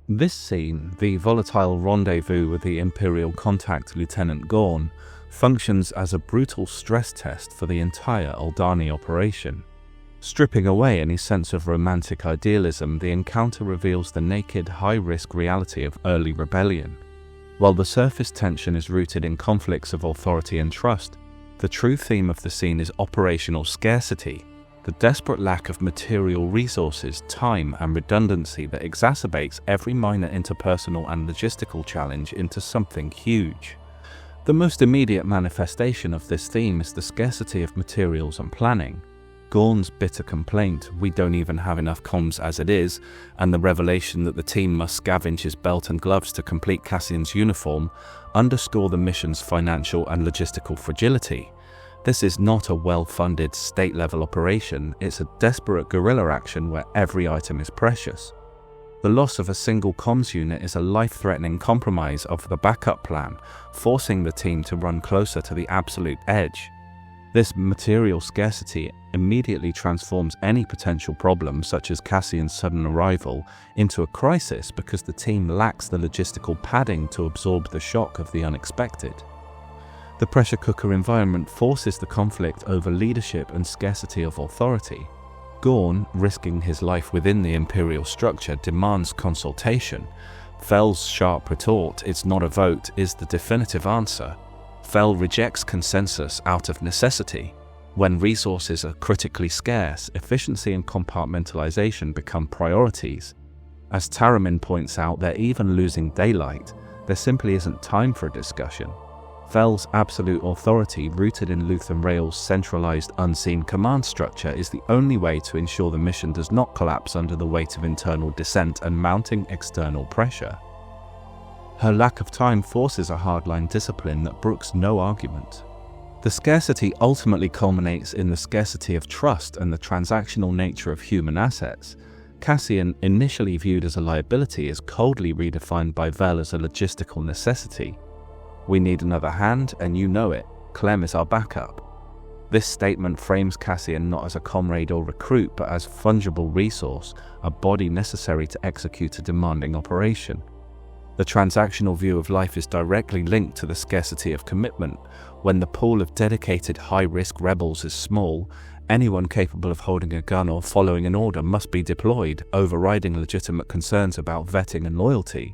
This scene, the volatile rendezvous with the Imperial contact Lieutenant Gorn, functions as a brutal stress test for the entire Aldhani operation. Stripping away any sense of romantic idealism, the encounter reveals the naked, high-risk reality of early rebellion. While the surface tension is rooted in conflicts of authority and trust, the true theme of the scene is operational scarcity, the desperate lack of material resources, time, and redundancy that exacerbates every minor interpersonal and logistical challenge into something huge. The most immediate manifestation of this theme is the scarcity of materials and planning. Gorn's bitter complaint, "We don't even have enough comms as it is," and the revelation that the team must scavenge his belt and gloves to complete Cassian's uniform, underscore the mission's financial and logistical fragility. This is not a well-funded, state-level operation, it's a desperate guerrilla action where every item is precious. The loss of a single comms unit is a life-threatening compromise of the backup plan, forcing the team to run closer to the absolute edge. This material scarcity immediately transforms any potential problem, such as Cassian's sudden arrival, into a crisis because the team lacks the logistical padding to absorb the shock of the unexpected. The pressure cooker environment forces the conflict over leadership and scarcity of authority. Gorn, risking his life within the Imperial structure, demands consultation. Vel's sharp retort, "It's not a vote," is the definitive answer. Vel rejects consensus out of necessity. When resources are critically scarce, efficiency and compartmentalization become priorities. As Taramin points out, they're even losing daylight. There simply isn't time for a discussion. Vel's absolute authority, rooted in Luthen Rail's centralized, unseen command structure, is the only way to ensure the mission does not collapse under the weight of internal dissent and mounting external pressure. Her lack of time forces a hardline discipline that brooks no argument. The scarcity ultimately culminates in the scarcity of trust and the transactional nature of human assets. Cassian, initially viewed as a liability, is coldly redefined by Vel as a logistical necessity. "We need another hand, and you know it. Clem is our backup." This statement frames Cassian not as a comrade or recruit, but as fungible resource, a body necessary to execute a demanding operation. The transactional view of life is directly linked to the scarcity of commitment. When the pool of dedicated high-risk rebels is small, anyone capable of holding a gun or following an order must be deployed, overriding legitimate concerns about vetting and loyalty.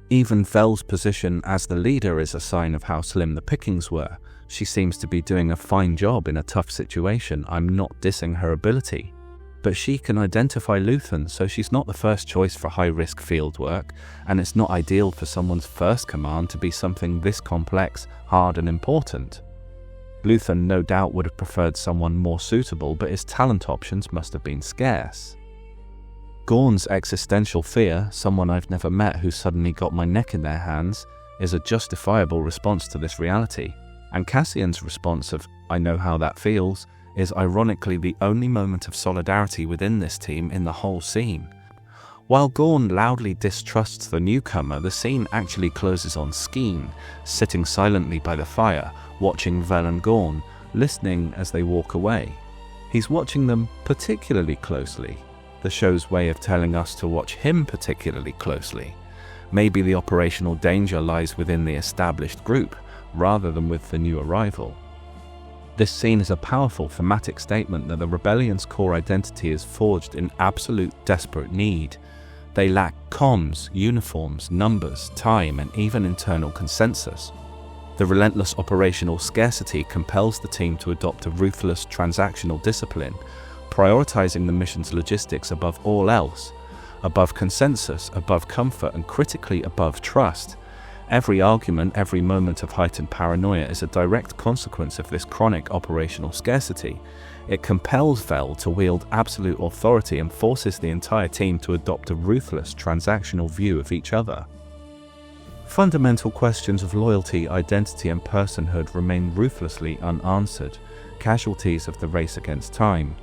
Even Vel's position as the leader is a sign of how slim the pickings were. She seems to be doing a fine job in a tough situation. I'm not dissing her ability. But she can identify Luthen, so she's not the first choice for high-risk field work, and it's not ideal for someone's first command to be something this complex, hard and important. Luthen no doubt would have preferred someone more suitable, but his talent options must have been scarce. Gorn's existential fear, "Someone I've never met who suddenly got my neck in their hands," is a justifiable response to this reality, and Cassian's response of "I know how that feels" is ironically the only moment of solidarity within this team in the whole scene. While Gorn loudly distrusts the newcomer, the scene actually closes on Skeen, sitting silently by the fire, watching Vel and Gorn, listening as they walk away. He's watching them particularly closely. The show's way of telling us to watch him particularly closely. Maybe the operational danger lies within the established group, rather than with the new arrival. This scene is a powerful thematic statement that the rebellion's core identity is forged in absolute desperate need. They lack comms, uniforms, numbers, time, and even internal consensus. The relentless operational scarcity compels the team to adopt a ruthless transactional discipline, prioritizing the mission's logistics above all else, above consensus, above comfort, and critically above trust. Every argument, every moment of heightened paranoia is a direct consequence of this chronic operational scarcity. It compels Vel to wield absolute authority and forces the entire team to adopt a ruthless transactional view of each other. Fundamental questions of loyalty, identity, and personhood remain ruthlessly unanswered, casualties of the race against time.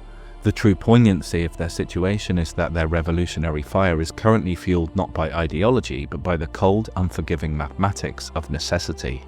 The true poignancy of their situation is that their revolutionary fire is currently fueled not by ideology, but by the cold, unforgiving mathematics of necessity.